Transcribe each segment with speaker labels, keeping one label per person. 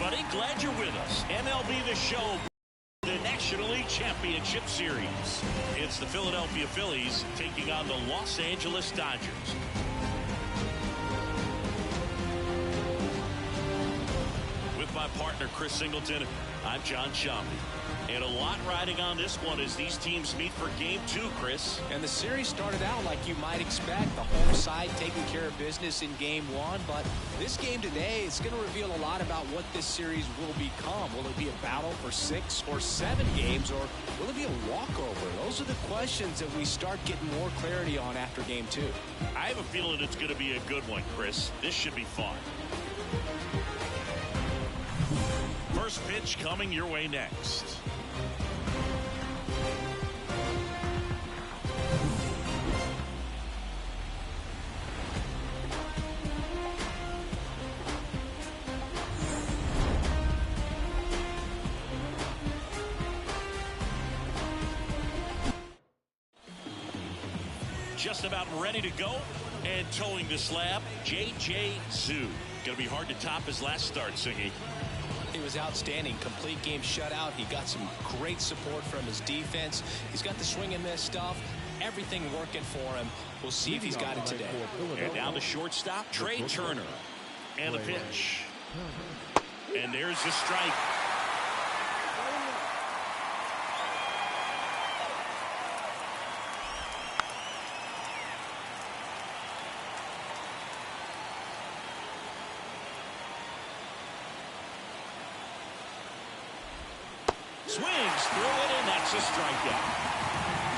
Speaker 1: everybody. Glad you're with us. MLB The Show, the National League Championship Series. It's the Philadelphia Phillies taking on the Los Angeles Dodgers. With my partner, Chris Singleton, I'm John Sciambi. And a lot riding on this one as these teams meet for Game 2, Chris.
Speaker 2: And the series started out like you might expect. The home side taking care of business in Game 1. But this game today is going to reveal a lot about what this series will become. Will it be a battle for 6 or 7 games, or will it be a walkover? Those are the questions that we start getting more clarity on after Game 2.
Speaker 1: I have a feeling it's going to be a good one, Chris. This should be fun. First pitch coming your way next. Just about ready to go and towing the slab, J.J. Zhu. Going to be hard to top his last start, Singy.
Speaker 2: He was outstanding. Complete game shutout. He got some great support from his defense. He's got the swing and miss stuff. Everything working for him. We'll see if he's got it today.
Speaker 1: And now the shortstop, Trey Turner. And the pitch. And there's the strike. Swings through it, and that's a strikeout.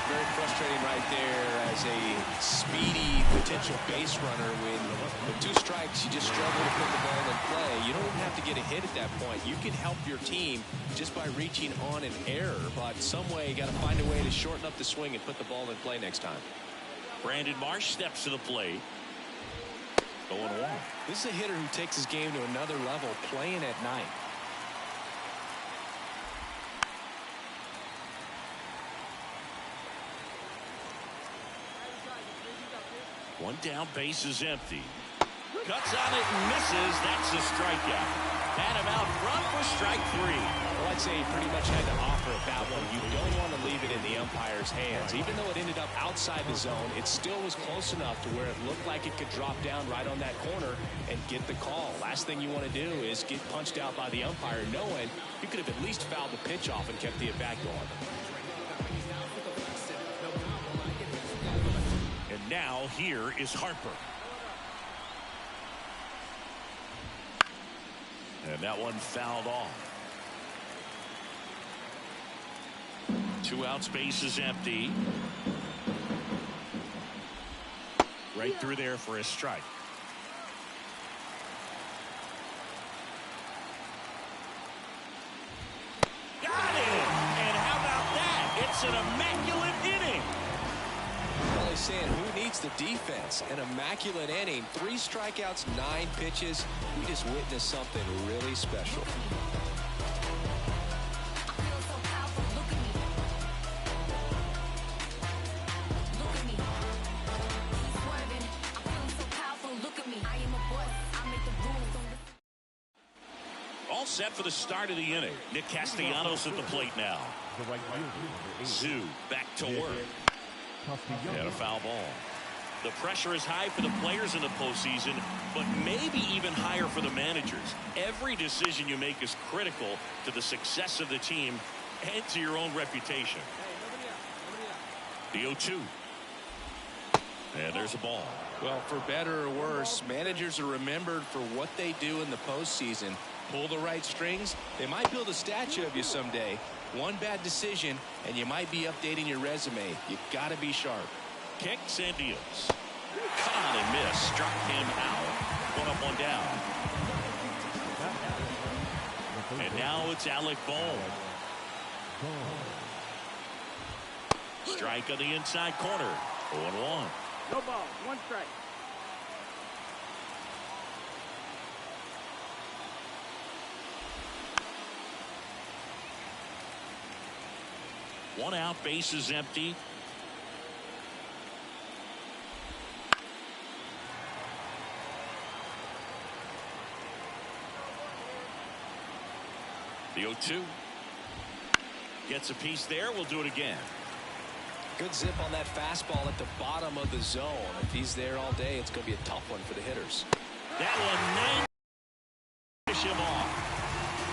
Speaker 2: Very frustrating right there as a speedy potential base runner. With 2 strikes, you just struggle to put the ball in play. You don't even have to get a hit at that point. You can help your team just by reaching on an error, but some way you got to find a way to shorten up the swing and put the ball in play next time.
Speaker 1: Brandon Marsh steps to the plate. 0-1.
Speaker 2: This is a hitter who takes his game to another level, playing at night.
Speaker 1: One down, base is empty. Cuts on it and misses. That's a strikeout. Had him out front for strike 3.
Speaker 2: Well, I'd say he pretty much had to offer at that one. You don't want to leave it in the umpire's hands. Even though it ended up outside the zone, it still was close enough to where it looked like it could drop down right on that corner and get the call. Last thing you want to do is get punched out by the umpire knowing you could have at least fouled the pitch off and kept the at-bat going.
Speaker 1: Now here is Harper. And that one fouled off. 2 outs, base is empty. Right through there for a strike. Got it! And how about that? It's an immaculate inning.
Speaker 2: Really saying, who needs the defense? An immaculate inning, 3 strikeouts, 9 pitches. We just witnessed something really special.
Speaker 1: All set for the start of the inning. Nick Castellanos at the plate now. Zhu back to work. And a foul ball. The pressure is high for the players in the postseason, but maybe even higher for the managers. Every decision you make is critical to the success of the team and to your own reputation. The 0-2. And there's a ball.
Speaker 2: Well, for better or worse, managers are remembered for what they do in the postseason. Pull the right strings, they might build a statue of you someday. One bad decision, and you might be updating your resume. You got to be sharp.
Speaker 1: Kicks and deals. Cut on and miss. Struck him out. 1 up, 1 down. And now it's Alec Bohm. Strike on the inside corner. 0-1.
Speaker 3: No ball. 1 strike.
Speaker 1: One out, base is empty. The 0-2. Gets a piece there. We'll do it again.
Speaker 2: Good zip on that fastball at the bottom of the zone. If he's there all day, it's going to be a tough one for the hitters.
Speaker 1: That one, 9. Finish him off.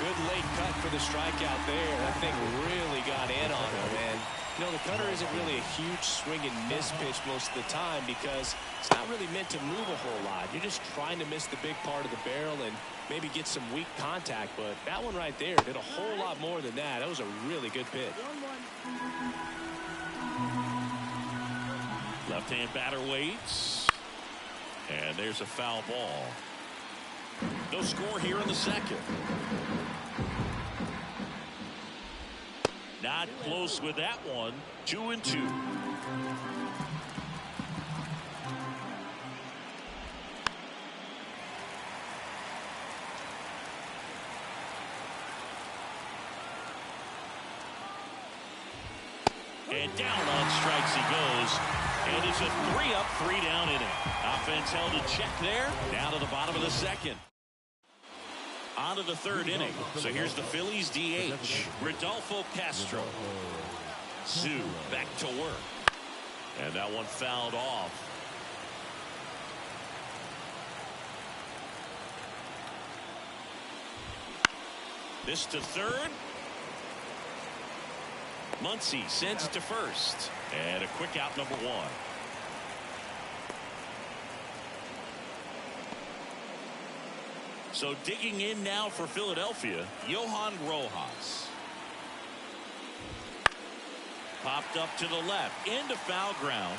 Speaker 2: Good late cut for the strikeout there. That thing really got in on him. And, you know, the cutter isn't really a huge swing and miss pitch most of the time because it's not really meant to move a whole lot. You're just trying to miss the big part of the barrel and maybe get some weak contact. But that one right there did a whole lot more than that. That was a really good pitch.
Speaker 1: Left-hand batter waits. And there's a foul ball. No score here in the second. Not close with that one. 2-2. And down on strikes he goes. And it's a 3-up, 3-down inning. Offense held in check there. Down to the bottom of the second. On to the third inning. So here's the Phillies DH, Rodolfo Castro. Sue back to work. And that one fouled off. This to third. Muncy sends it to first. And a quick out, number 1. So digging in now for Philadelphia, Johan Rojas. Popped up to the left, into foul ground.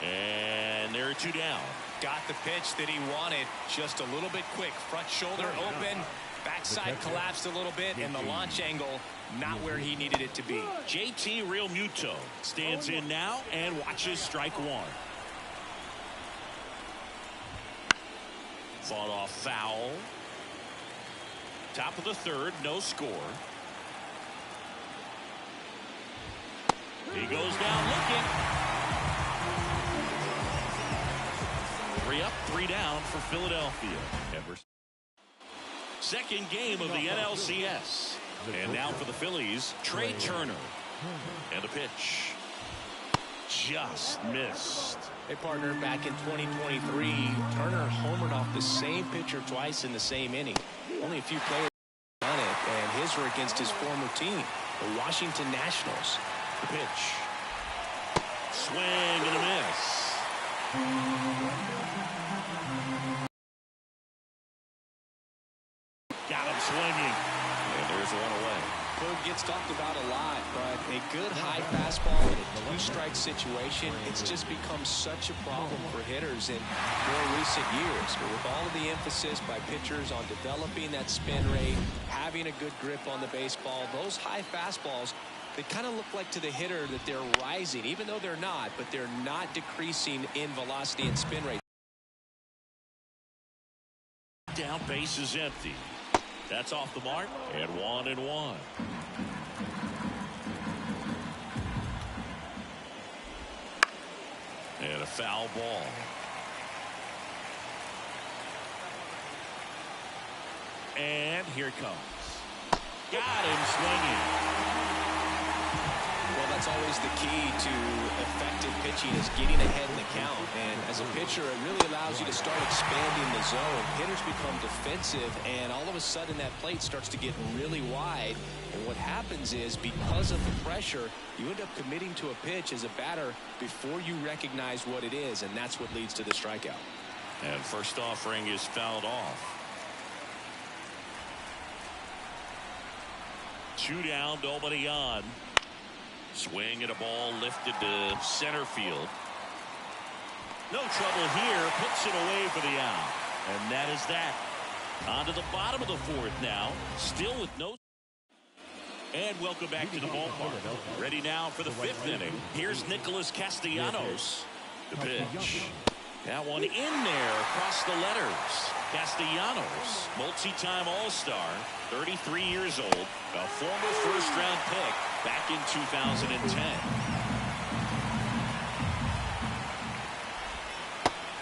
Speaker 1: And there are 2 down.
Speaker 2: Got the pitch that he wanted, just a little bit quick. Front shoulder open, backside collapsed a little bit, and the launch angle not where he needed it to be.
Speaker 1: JT Realmuto stands in now and watches strike 1. Fought off foul. Top of the third, no score. He goes down looking. 3 up, 3 down for Philadelphia. Second game of the NLCS. And now for the Phillies, Trey Turner. And the pitch. Just missed.
Speaker 2: Hey, partner, back in 2023, Turner homered off the same pitcher twice in the same inning. Only a few players done it, and his were against his former team, the Washington Nationals.
Speaker 1: The pitch. Swing and a miss. Got him swinging. And there's one away.
Speaker 2: Bird gets talked about a lot, but a good high fastball in a 2-strike situation, it's just become such a problem for hitters in more recent years. But with all of the emphasis by pitchers on developing that spin rate, having a good grip on the baseball, those high fastballs, they kind of look like to the hitter that they're rising, even though they're not, but they're not decreasing in velocity and spin rate.
Speaker 1: Down, base is empty. That's off the mark, and 1-1. And a foul ball. And here it comes. Got him swinging.
Speaker 2: Well, that's always the key to effective pitching is getting ahead in the count. And as a pitcher, it really allows you to start expanding the zone. Hitters become defensive, and all of a sudden that plate starts to get really wide. And what happens is, because of the pressure, you end up committing to a pitch as a batter before you recognize what it is, and that's what leads to the strikeout.
Speaker 1: And first offering is fouled off. 2 down, nobody on. Swing and a ball lifted to center field. No trouble here. Puts it away for the out. And that is that. On to the bottom of the fourth now. Still with no. And welcome back to the ballpark. Ready now for the 5th inning. Here's Nicholas Castellanos. The pitch. That one in there across the letters. Castellanos, multi-time All-Star, 33 years old, a former first-round pick back in 2010.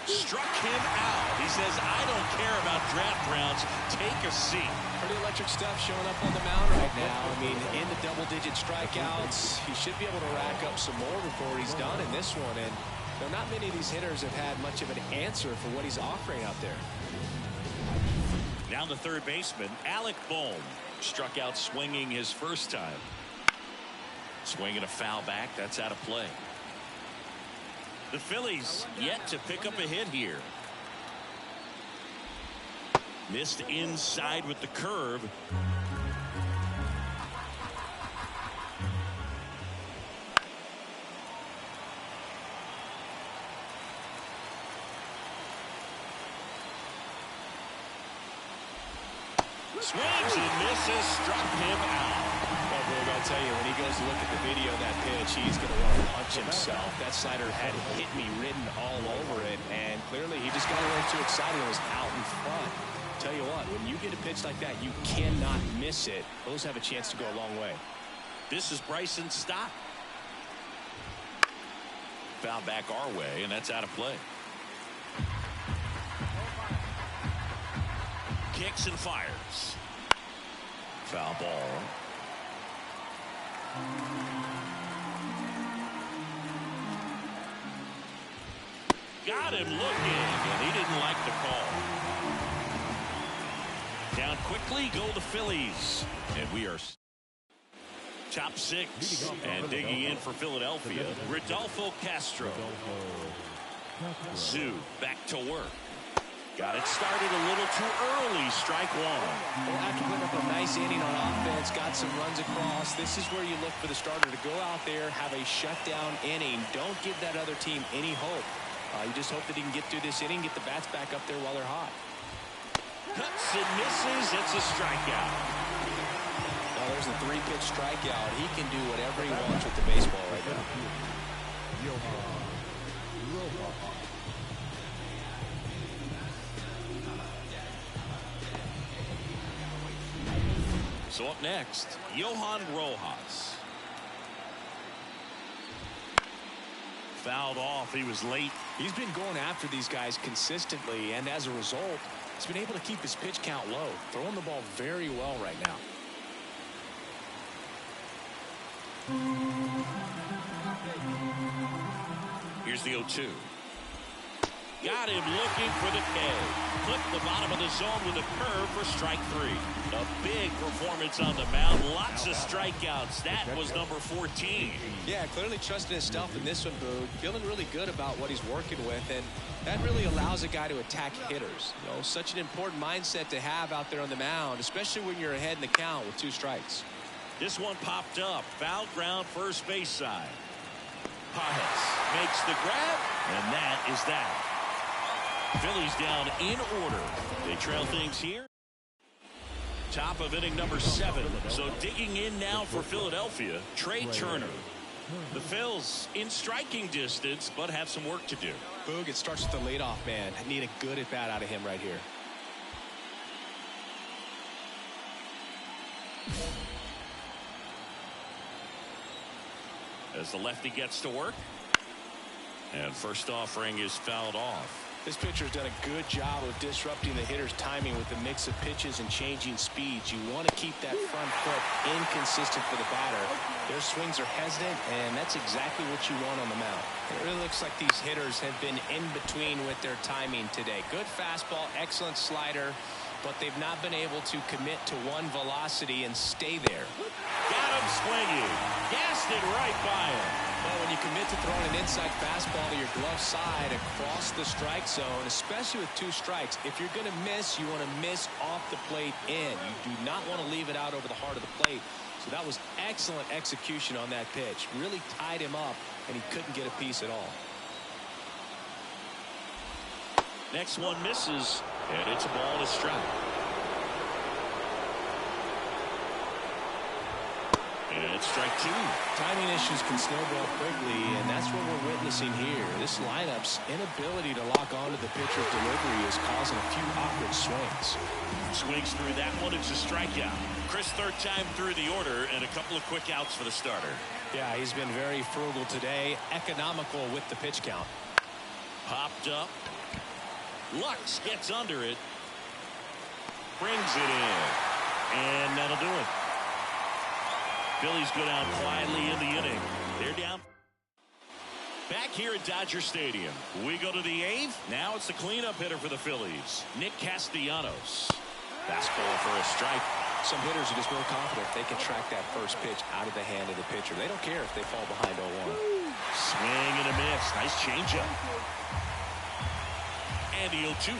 Speaker 1: Struck him out. He's says, I don't care about draft rounds. Take a seat.
Speaker 2: Pretty electric stuff showing up on the mound right now. I mean, in the double-digit strikeouts, he should be able to rack up some more before he's done in this one. And not many of these hitters have had much of an answer for what he's offering out there.
Speaker 1: Now the third baseman, Alec Bohm, struck out swinging his first time. Swinging a foul back. That's out of play. The Phillies yet to pick up a hit here. Missed inside with the curve. Swings and misses, struck him out.
Speaker 2: Well, Boog, I'll tell you, when he goes to look at the video of that pitch, he's going to want to punch himself. That slider had hit me written all over it, and clearly he just got a little too excited and was out in front. Tell you what, when you get a pitch like that, you cannot miss it. Those have a chance to go a long way.
Speaker 1: This is Bryson Stott. Foul back our way, and that's out of play. Kicks and fires. Foul ball. Got him looking, and he didn't like the call. Down quickly go the Phillies, and we are top six. And digging in for Philadelphia, Rodolfo Castro. Zoo back to work. Got it started a little too early. Strike one.
Speaker 2: Well, after putting up a nice inning on offense, got some runs across, this is where you look for the starter to go out there, have a shutdown inning. Don't give that other team any hope. You just hope that he can get through this inning, get the bats back up there while they're hot.
Speaker 1: Cuts and misses. It's a strikeout.
Speaker 2: Well, there's a 3-pitch strikeout. He can do whatever he wants with the baseball right now.
Speaker 1: So up next, Johan Rojas. Fouled off. He was late.
Speaker 2: He's been going after these guys consistently, and as a result, he's been able to keep his pitch count low, throwing the ball very well right now.
Speaker 1: Here's the 0-2. Got him looking for the K. Clipped the bottom of the zone with a curve for strike 3. A big performance on the mound. Lots of strikeouts. That was number 14.
Speaker 2: Yeah, clearly trusting his stuff in this one, Boog. Feeling really good about what he's working with, and that really allows a guy to attack hitters. You know, such an important mindset to have out there on the mound, especially when you're ahead in the count with 2 strikes.
Speaker 1: This one popped up. Foul ground, first base side. Pajes makes the grab, and that is that. Phillies down in order. They trail things here. Top of inning number 7. So digging in now for Philadelphia, Trey Turner. The Phils in striking distance, but have some work to do.
Speaker 2: Boog, it starts with the leadoff man. I need a good at-bat out of him right here.
Speaker 1: As the lefty gets to work. And first offering is fouled off.
Speaker 2: This pitcher's done a good job of disrupting the hitter's timing with the mix of pitches and changing speeds. You want to keep that front foot inconsistent for the batter. Their swings are hesitant, and that's exactly what you want on the mound. It really looks like these hitters have been in between with their timing today. Good fastball, excellent slider, but they've not been able to commit to one velocity and stay there.
Speaker 1: Got him swinging. Gassed it right by him.
Speaker 2: Well, when you commit to throwing an inside fastball to your glove side across the strike zone, especially with 2 strikes, if you're going to miss, you want to miss off the plate in. You do not want to leave it out over the heart of the plate. So that was excellent execution on that pitch. Really tied him up, and he couldn't get a piece at all.
Speaker 1: Next one misses, and it's a ball to strike. And it's strike 2.
Speaker 2: Timing issues can snowball quickly, and that's what we're witnessing here. This lineup's inability to lock onto the pitcher's delivery is causing a few awkward swings.
Speaker 1: Swings through that one. It's a strikeout. Chris, third time through the order, and a couple of quick outs for the starter.
Speaker 2: Yeah, he's been very frugal today, economical with the pitch count.
Speaker 1: Popped up. Lux gets under it. Brings it in. And that'll do it. Phillies go down quietly in the inning. They're down. Back here at Dodger Stadium, we go to the eighth. Now it's the cleanup hitter for the Phillies, Nick Castellanos. Fastball for a strike.
Speaker 2: Some hitters are just more confident if they can track that first pitch out of the hand of the pitcher. They don't care if they fall behind 0-1.
Speaker 1: Swing and a miss. Nice changeup. And the 0-2.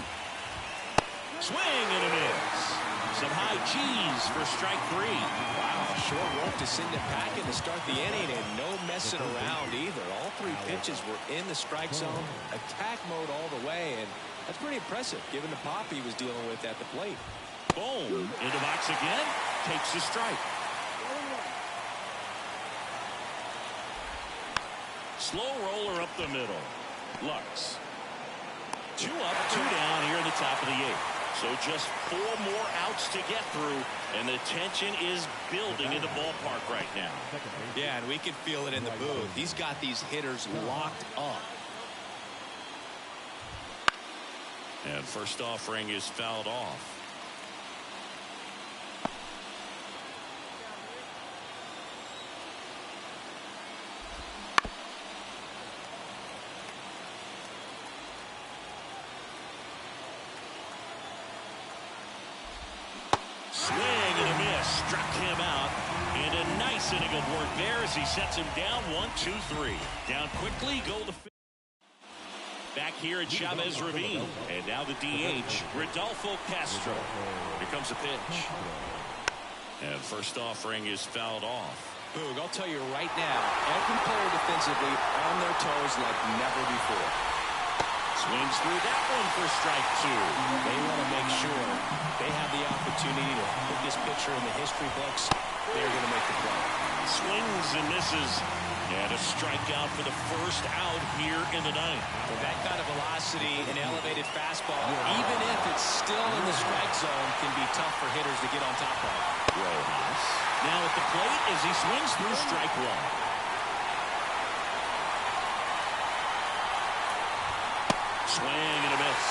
Speaker 1: Swing and a miss. Some high cheese for strike 3.
Speaker 2: Wow, short work to send it packing to start the inning, and no messing around either. All 3 pitches were in the strike zone, attack mode all the way, and that's pretty impressive given the pop he was dealing with at the plate.
Speaker 1: Boom, into box again, takes the strike. Slow roller up the middle. Lux. 2 up, 2 down here in the top of the 8th. So just 4 more outs to get through, and the tension is building in the ballpark right now.
Speaker 2: Yeah, and we can feel it in the booth. He's got these hitters locked up.
Speaker 1: And first offering is fouled off. Swing and a miss. Struck him out. And a nice inning of work there as he sets him down 1-2-3. Down quickly, go to back here at Chavez Ravine. And now the DH, Rodolfo Castro. Here comes a pitch. And first offering is fouled off.
Speaker 2: Boog, I'll tell you right now, every player defensively on their toes like never before.
Speaker 1: Swings through that one for strike 2.
Speaker 2: They want to make sure they have the opportunity to put this pitcher in the history books. They're going to make the play.
Speaker 1: Swings and misses. And a strikeout for the first out here in the 9th.
Speaker 2: With that kind of velocity and elevated fastball, even if it's still in the strike zone, can be tough for hitters to get on top of.
Speaker 1: Rojas now at the plate as he swings through strike 1. Swing and a miss.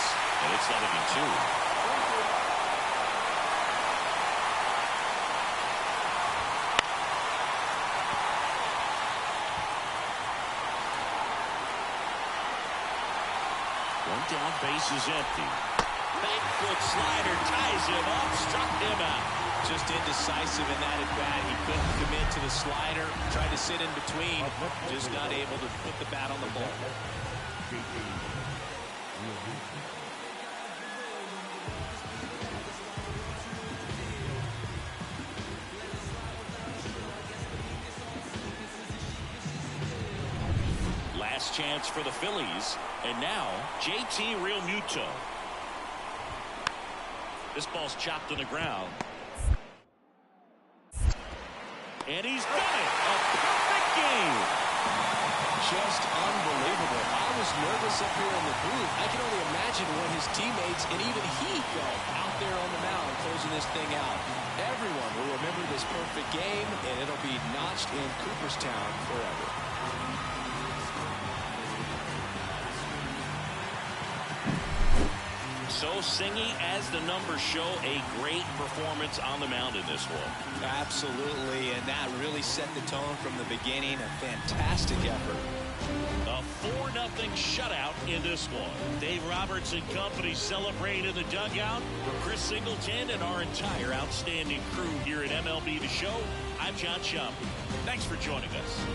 Speaker 1: And it's 0-2. One down, base is empty. Back foot slider ties him up, struck him out.
Speaker 2: Just indecisive in that at bat. He couldn't commit to the slider. Tried to sit in between. Just not able to put the bat on the ball.
Speaker 1: Last chance for the Phillies. And now, JT Realmuto. This ball's chopped on the ground. And he's done it. A perfect game.
Speaker 2: Just unbelievable. I was nervous up here in the booth. I can only imagine what his teammates and even he felt out there on the mound closing this thing out. Everyone will remember this perfect game, and it'll be notched in Cooperstown forever.
Speaker 1: So singy as the numbers show, a great performance on the mound in this one.
Speaker 2: Absolutely, and that really set the tone from the beginning. A fantastic effort.
Speaker 1: A 4-0 shutout in this one. Dave Roberts and company celebrate in the dugout. For Chris Singleton and our entire outstanding crew here at MLB The Show, I'm John Sciambi. Thanks for joining us.